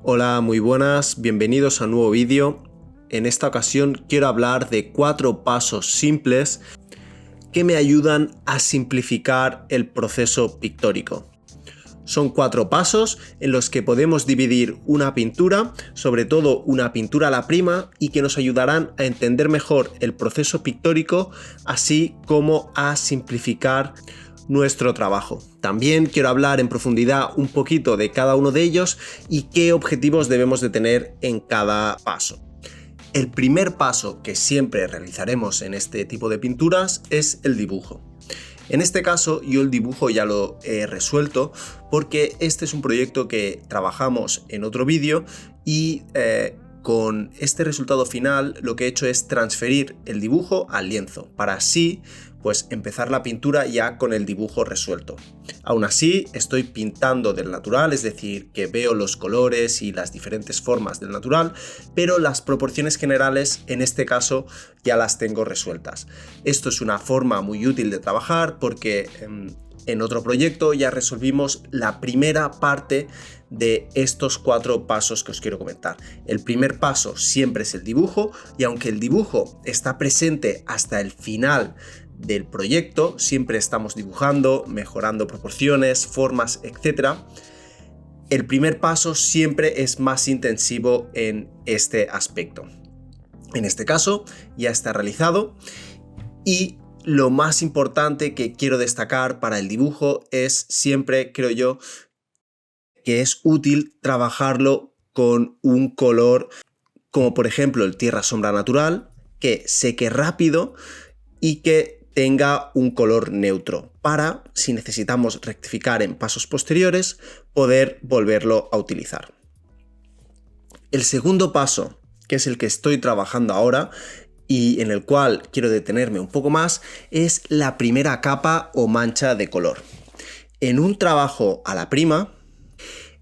Hola, muy buenas, bienvenidos a un nuevo vídeo. En esta ocasión quiero hablar de 4 pasos simples que me ayudan a simplificar el proceso pictórico. Son 4 pasos en los que podemos dividir una pintura, sobre todo una pintura a la prima, y que nos ayudarán a entender mejor el proceso pictórico, así como a simplificar nuestro trabajo. También quiero hablar en profundidad un poquito de cada uno de ellos y qué objetivos debemos de tener en cada paso. El primer paso que siempre realizaremos en este tipo de pinturas es el dibujo. En este caso yo el dibujo ya lo he resuelto porque este es un proyecto que trabajamos en otro vídeo y con este resultado final lo que he hecho es transferir el dibujo al lienzo para así pues empezar la pintura ya con el dibujo resuelto. Aún así estoy pintando del natural, es decir, que veo los colores y las diferentes formas del natural, pero las proporciones generales en este caso ya las tengo resueltas. Esto es una forma muy útil de trabajar porque en otro proyecto ya resolvimos la primera parte de estos 4 pasos que os quiero comentar. El primer paso siempre es el dibujo, y aunque el dibujo está presente hasta el final del proyecto, siempre estamos dibujando, mejorando proporciones, formas, etc. El primer paso siempre es más intensivo en este aspecto. En este caso ya está realizado y lo más importante que quiero destacar para el dibujo es siempre, creo yo, que es útil trabajarlo con un color como por ejemplo el tierra-sombra natural, que seque rápido y que tenga un color neutro para, si necesitamos rectificar en pasos posteriores, poder volverlo a utilizar. El segundo paso, que es el que estoy trabajando ahora y en el cual quiero detenerme un poco más, es la primera capa o mancha de color. En un trabajo a la prima,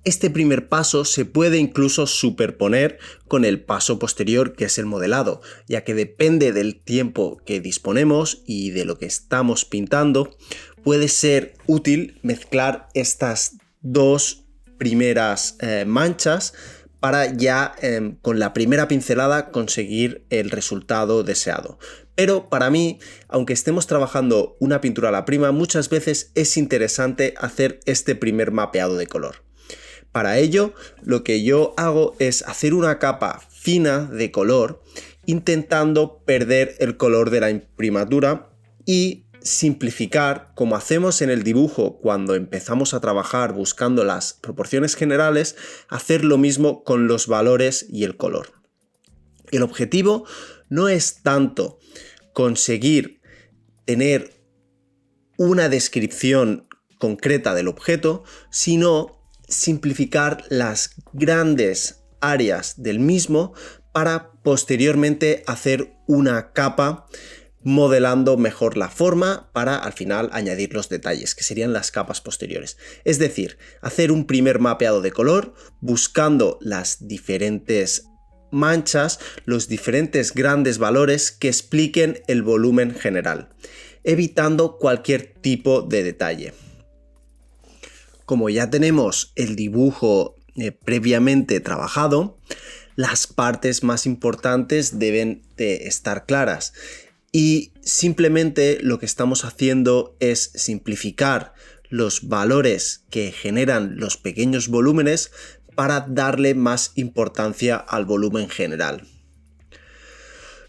este primer paso se puede incluso superponer con el paso posterior, que es el modelado, ya que depende del tiempo que disponemos y de lo que estamos pintando, puede ser útil mezclar estas dos primeras manchas para ya con la primera pincelada conseguir el resultado deseado. Pero para mí, aunque estemos trabajando una pintura a la prima, muchas veces es interesante hacer este primer mapeado de color. Para ello, lo que yo hago es hacer una capa fina de color, intentando perder el color de la imprimatura y simplificar, como hacemos en el dibujo cuando empezamos a trabajar buscando las proporciones generales, hacer lo mismo con los valores y el color. El objetivo no es tanto conseguir tener una descripción concreta del objeto, sino simplificar las grandes áreas del mismo para posteriormente hacer una capa modelando mejor la forma para al final añadir los detalles, que serían las capas posteriores. Es decir, hacer un primer mapeado de color buscando las diferentes manchas, los diferentes grandes valores que expliquen el volumen general, evitando cualquier tipo de detalle. Como ya tenemos el dibujo previamente trabajado, las partes más importantes deben de estar claras y simplemente lo que estamos haciendo es simplificar los valores que generan los pequeños volúmenes para darle más importancia al volumen general.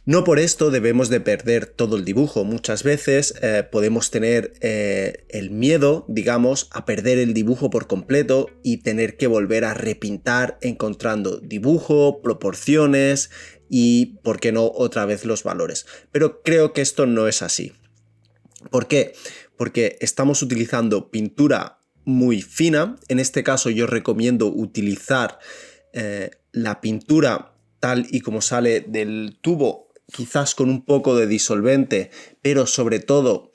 No por esto debemos de perder todo el dibujo. Muchas veces podemos tener el miedo, digamos, a perder el dibujo por completo y tener que volver a repintar encontrando dibujo, proporciones y, ¿por qué no, otra vez los valores? Pero creo que esto no es así. ¿Por qué? Porque estamos utilizando pintura muy fina. En este caso yo recomiendo utilizar la pintura tal y como sale del tubo, quizás con un poco de disolvente, pero sobre todo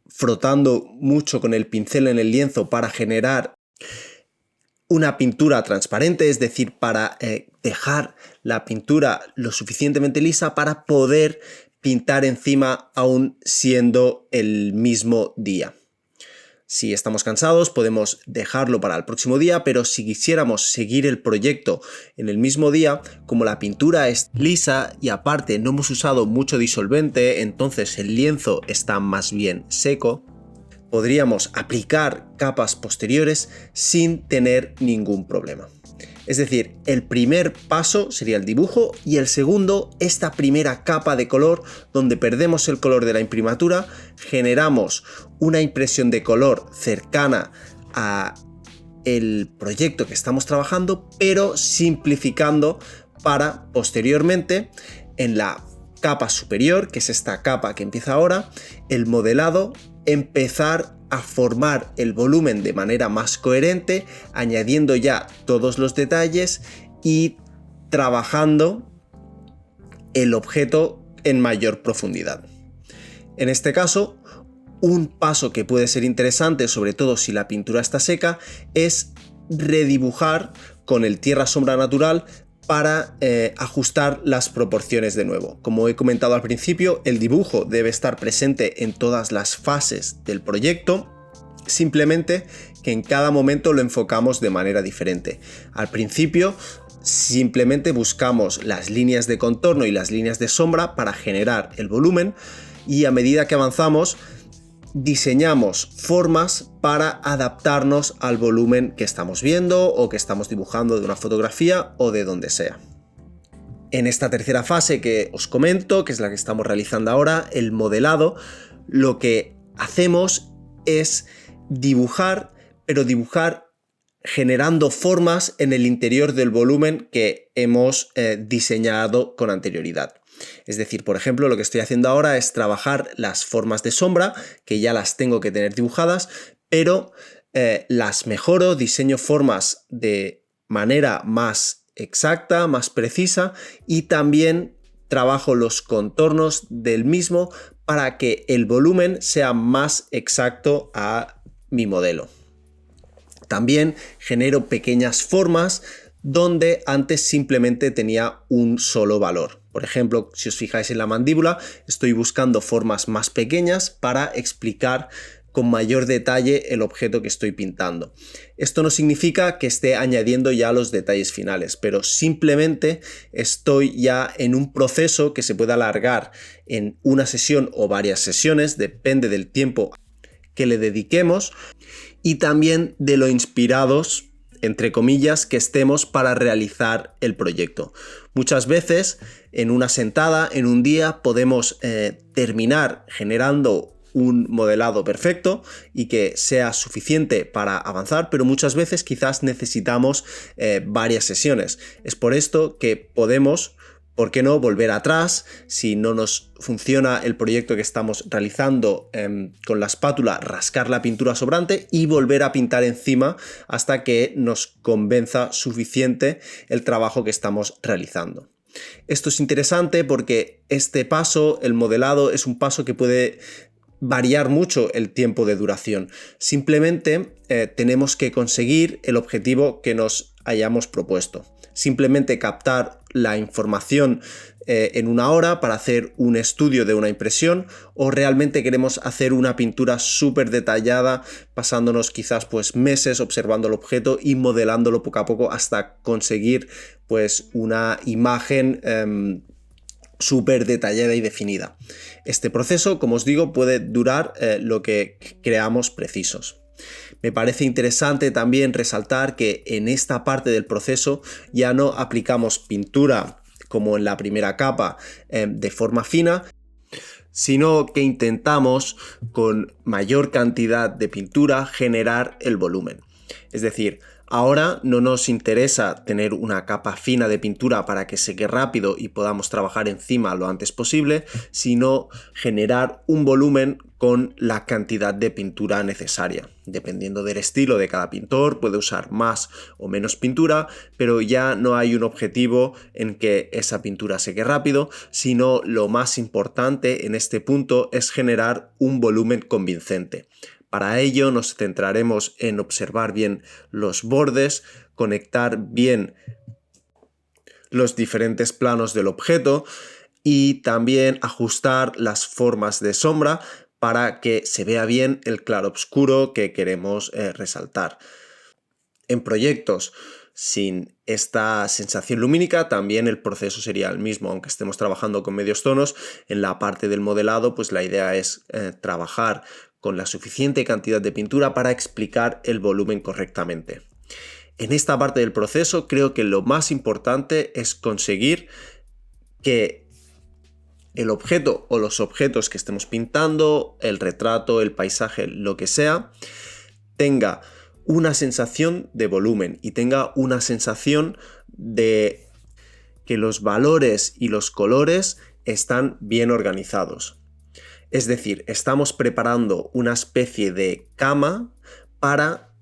frotando mucho con el pincel en el lienzo para generar una pintura transparente, es decir, para dejar la pintura lo suficientemente lisa para poder pintar encima aún siendo el mismo día. Si estamos cansados podemos dejarlo para el próximo día, pero si quisiéramos seguir el proyecto en el mismo día, como la pintura es lisa y aparte no hemos usado mucho disolvente, entonces el lienzo está más bien seco, podríamos aplicar capas posteriores sin tener ningún problema. Es decir, el primer paso sería el dibujo y el segundo, esta primera capa de color donde perdemos el color de la imprimatura, generamos una impresión de color cercana a el proyecto que estamos trabajando, pero simplificando para posteriormente en la capa superior, que es esta capa que empieza ahora, el modelado, empezar a formar el volumen de manera más coherente, añadiendo ya todos los detalles y trabajando el objeto en mayor profundidad. En este caso, un paso que puede ser interesante, sobre todo si la pintura está seca, es redibujar con el tierra-sombra natural para ajustar las proporciones de nuevo. Como he comentado al principio, el dibujo debe estar presente en todas las fases del proyecto, simplemente que en cada momento lo enfocamos de manera diferente. Al principio simplemente buscamos las líneas de contorno y las líneas de sombra para generar el volumen, y a medida que avanzamos diseñamos formas para adaptarnos al volumen que estamos viendo o que estamos dibujando de una fotografía o de donde sea. En esta tercera fase que os comento, que es la que estamos realizando ahora, el modelado, lo que hacemos es dibujar, pero dibujar generando formas en el interior del volumen que hemos diseñado con anterioridad. Es decir, por ejemplo, lo que estoy haciendo ahora es trabajar las formas de sombra, que ya las tengo que tener dibujadas, pero las mejoro, diseño formas de manera más exacta, más precisa, y también trabajo los contornos del mismo para que el volumen sea más exacto a mi modelo. También genero pequeñas formas donde antes simplemente tenía un solo valor. Por ejemplo, si os fijáis en la mandíbula, estoy buscando formas más pequeñas para explicar con mayor detalle el objeto que estoy pintando. Esto no significa que esté añadiendo ya los detalles finales, pero simplemente estoy ya en un proceso que se puede alargar en una sesión o varias sesiones, depende del tiempo que le dediquemos y también de lo inspirados, entre comillas, que estemos para realizar el proyecto. Muchas veces en una sentada, en un día, podemos terminar generando un modelado perfecto y que sea suficiente para avanzar, pero muchas veces quizás necesitamos varias sesiones. Es por esto que podemos, ¿por qué no?, volver atrás si no nos funciona el proyecto que estamos realizando con la espátula, rascar la pintura sobrante y volver a pintar encima hasta que nos convenza suficiente el trabajo que estamos realizando. Esto es interesante porque este paso, el modelado, es un paso que puede variar mucho el tiempo de duración. Simplemente tenemos que conseguir el objetivo que nos hayamos propuesto. Simplemente captar la información en una hora para hacer un estudio de una impresión, o realmente queremos hacer una pintura súper detallada, pasándonos quizás pues meses observando el objeto y modelándolo poco a poco hasta conseguir pues una imagen súper detallada y definida. Este proceso, como os digo, puede durar lo que creamos precisos. Me parece interesante también resaltar que en esta parte del proceso ya no aplicamos pintura como en la primera capa de forma fina, sino que intentamos con mayor cantidad de pintura generar el volumen. Es decir, ahora no nos interesa tener una capa fina de pintura para que seque rápido y podamos trabajar encima lo antes posible, sino generar un volumen con la cantidad de pintura necesaria. Dependiendo del estilo de cada pintor, puede usar más o menos pintura, pero ya no hay un objetivo en que esa pintura seque rápido, sino lo más importante en este punto es generar un volumen convincente. Para ello nos centraremos en observar bien los bordes, conectar bien los diferentes planos del objeto y también ajustar las formas de sombra para que se vea bien el claroscuro que queremos resaltar. En proyectos sin esta sensación lumínica también el proceso sería el mismo, aunque estemos trabajando con medios tonos. En la parte del modelado, pues la idea es trabajar con la suficiente cantidad de pintura para explicar el volumen correctamente. En esta parte del proceso creo que lo más importante es conseguir que el objeto o los objetos que estemos pintando, el retrato, el paisaje, lo que sea, tenga una sensación de volumen y tenga una sensación de que los valores y los colores están bien organizados. Es decir, estamos preparando una especie de cama para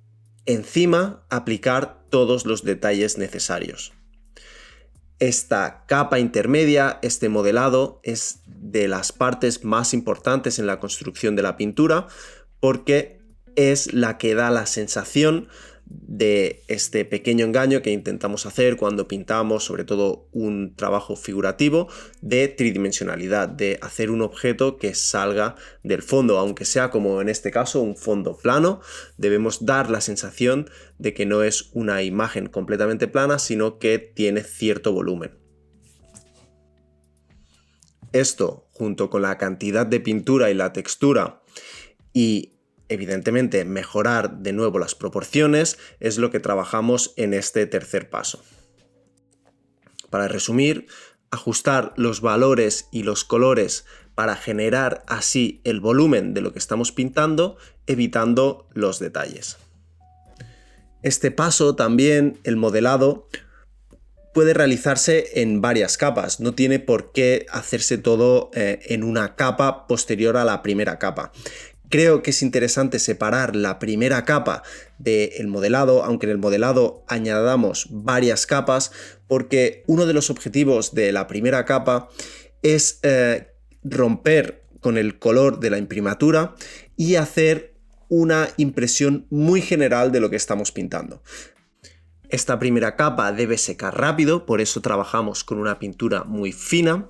encima aplicar todos los detalles necesarios. Esta capa intermedia, este modelado, es de las partes más importantes en la construcción de la pintura porque es la que da la sensación de este pequeño engaño que intentamos hacer cuando pintamos, sobre todo un trabajo figurativo, de tridimensionalidad, de hacer un objeto que salga del fondo, aunque sea como en este caso un fondo plano. Debemos dar la sensación de que no es una imagen completamente plana, sino que tiene cierto volumen. Esto, junto con la cantidad de pintura y la textura y evidentemente mejorar de nuevo las proporciones, es lo que trabajamos en este tercer paso. Para resumir, ajustar los valores y los colores para generar así el volumen de lo que estamos pintando, evitando los detalles. Este paso también, el modelado, puede realizarse en varias capas, no tiene por qué hacerse todo en una capa posterior a la primera capa. Creo que es interesante separar la primera capa del modelado, aunque en el modelado añadamos varias capas, porque uno de los objetivos de la primera capa es romper con el color de la imprimatura y hacer una impresión muy general de lo que estamos pintando. Esta primera capa debe secar rápido, por eso trabajamos con una pintura muy fina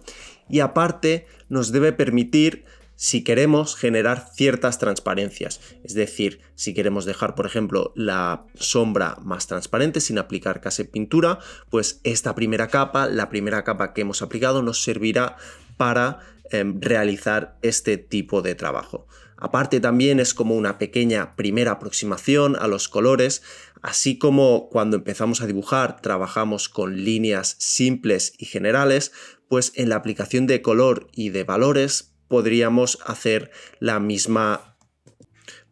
y aparte nos debe permitir, si queremos, generar ciertas transparencias, es decir, si queremos dejar, por ejemplo, la sombra más transparente sin aplicar casi pintura, pues esta primera capa, la primera capa que hemos aplicado, nos servirá para realizar este tipo de trabajo. Aparte también es como una pequeña primera aproximación a los colores, así como cuando empezamos a dibujar trabajamos con líneas simples y generales, pues en la aplicación de color y de valores podríamos hacer la misma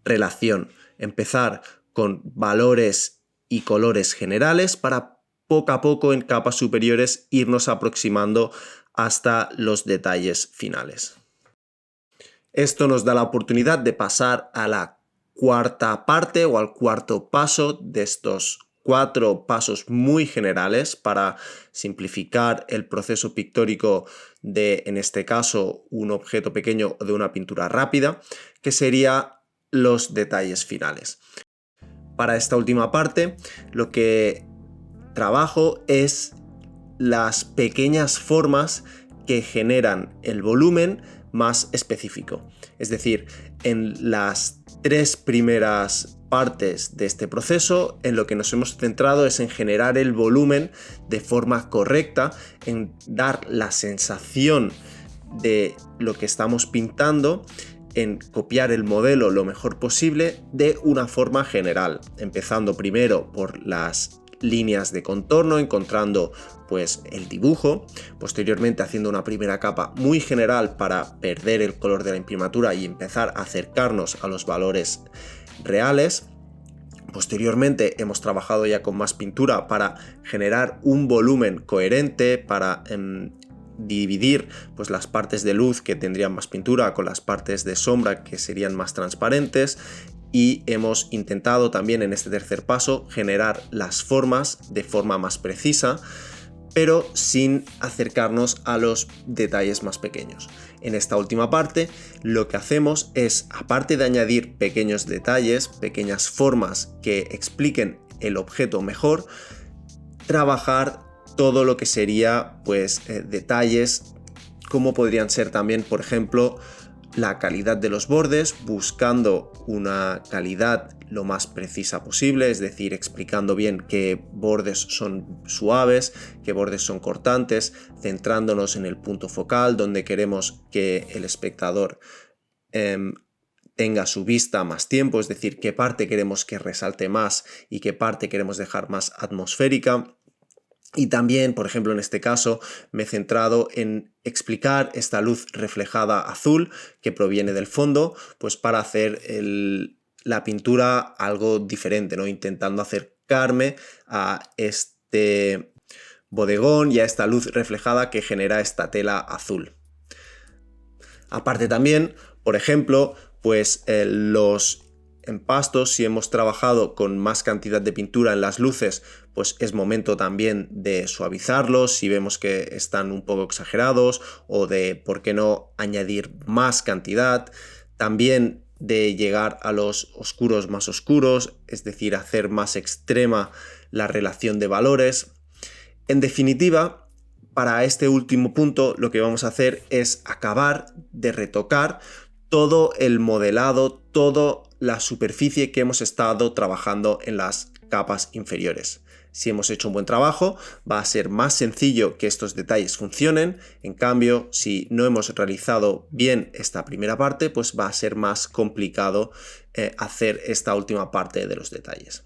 relación. Empezar con valores y colores generales para poco a poco en capas superiores irnos aproximando hasta los detalles finales. Esto nos da la oportunidad de pasar a la cuarta parte o al cuarto paso de estos 4 pasos muy generales para simplificar el proceso pictórico de, en este caso, un objeto pequeño o de una pintura rápida, que sería los detalles finales. Para esta última parte, lo que trabajo es las pequeñas formas que generan el volumen más específico. Es decir, en las 3 primeras partes de este proceso, en lo que nos hemos centrado es en generar el volumen de forma correcta, en dar la sensación de lo que estamos pintando, en copiar el modelo lo mejor posible de una forma general, empezando primero por las líneas de contorno, encontrando pues el dibujo, posteriormente haciendo una primera capa muy general para perder el color de la imprimatura y empezar a acercarnos a los valores reales. Posteriormente hemos trabajado ya con más pintura para generar un volumen coherente, para dividir pues las partes de luz que tendrían más pintura con las partes de sombra que serían más transparentes. Y hemos intentado también en este tercer paso generar las formas de forma más precisa, pero sin acercarnos a los detalles más pequeños. En esta última parte lo que hacemos es, aparte de añadir pequeños detalles, pequeñas formas que expliquen el objeto mejor, trabajar todo lo que sería pues detalles como podrían ser también, por ejemplo, la calidad de los bordes, buscando una calidad lo más precisa posible, es decir, explicando bien qué bordes son suaves, qué bordes son cortantes, centrándonos en el punto focal donde queremos que el espectador tenga su vista más tiempo, es decir, qué parte queremos que resalte más y qué parte queremos dejar más atmosférica. Y también, por ejemplo, en este caso, me he centrado en explicar esta luz reflejada azul que proviene del fondo, pues para hacer la pintura algo diferente, ¿no? Intentando acercarme a este bodegón y a esta luz reflejada que genera esta tela azul. Aparte también, por ejemplo, pues los empastos, si hemos trabajado con más cantidad de pintura en las luces, pues es momento también de suavizarlos si vemos que están un poco exagerados, o de, ¿por qué no, añadir más cantidad? También de llegar a los oscuros más oscuros, es decir, hacer más extrema la relación de valores. En definitiva, para este último punto lo que vamos a hacer es acabar de retocar todo el modelado, toda la superficie que hemos estado trabajando en las capas inferiores. Si hemos hecho un buen trabajo, va a ser más sencillo que estos detalles funcionen. En cambio, si no hemos realizado bien esta primera parte, pues va a ser más complicado hacer esta última parte de los detalles.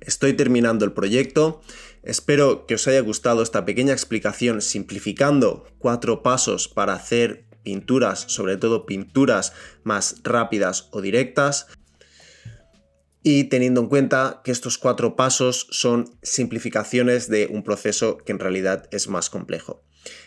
Estoy terminando el proyecto. Espero que os haya gustado esta pequeña explicación simplificando 4 pasos para hacer pinturas, sobre todo pinturas más rápidas o directas, y teniendo en cuenta que estos 4 pasos son simplificaciones de un proceso que en realidad es más complejo.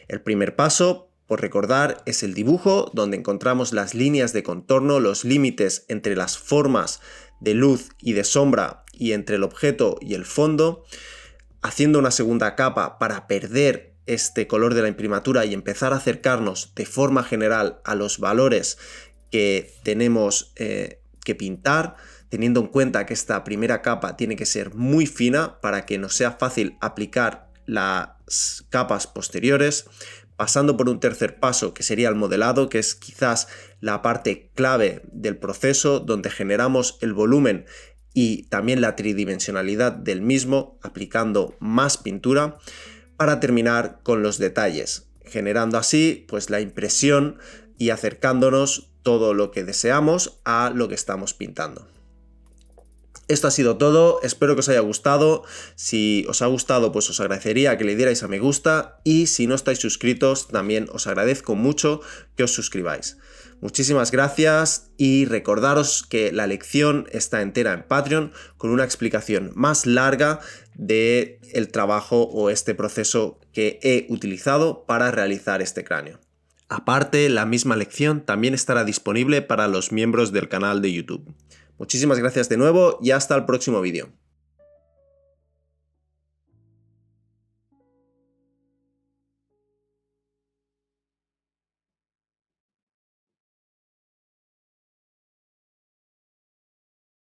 El primer paso, por recordar, es el dibujo, donde encontramos las líneas de contorno, los límites entre las formas de luz y de sombra y entre el objeto y el fondo, haciendo una segunda capa para perder este color de la imprimatura y empezar a acercarnos de forma general a los valores que tenemos que pintar, teniendo en cuenta que esta primera capa tiene que ser muy fina para que nos sea fácil aplicar las capas posteriores, pasando por un tercer paso que sería el modelado, que es quizás la parte clave del proceso, donde generamos el volumen y también la tridimensionalidad del mismo, aplicando más pintura, para terminar con los detalles, generando así pues la impresión y acercándonos todo lo que deseamos a lo que estamos pintando. Esto ha sido todo, espero que os haya gustado. Si os ha gustado, pues os agradecería que le dierais a me gusta, y si no estáis suscritos, también os agradezco mucho que os suscribáis. Muchísimas gracias, y recordaros que la lección está entera en Patreon con una explicación más larga del trabajo o este proceso que he utilizado para realizar este cráneo. Aparte, la misma lección también estará disponible para los miembros del canal de YouTube. Muchísimas gracias de nuevo y hasta el próximo vídeo.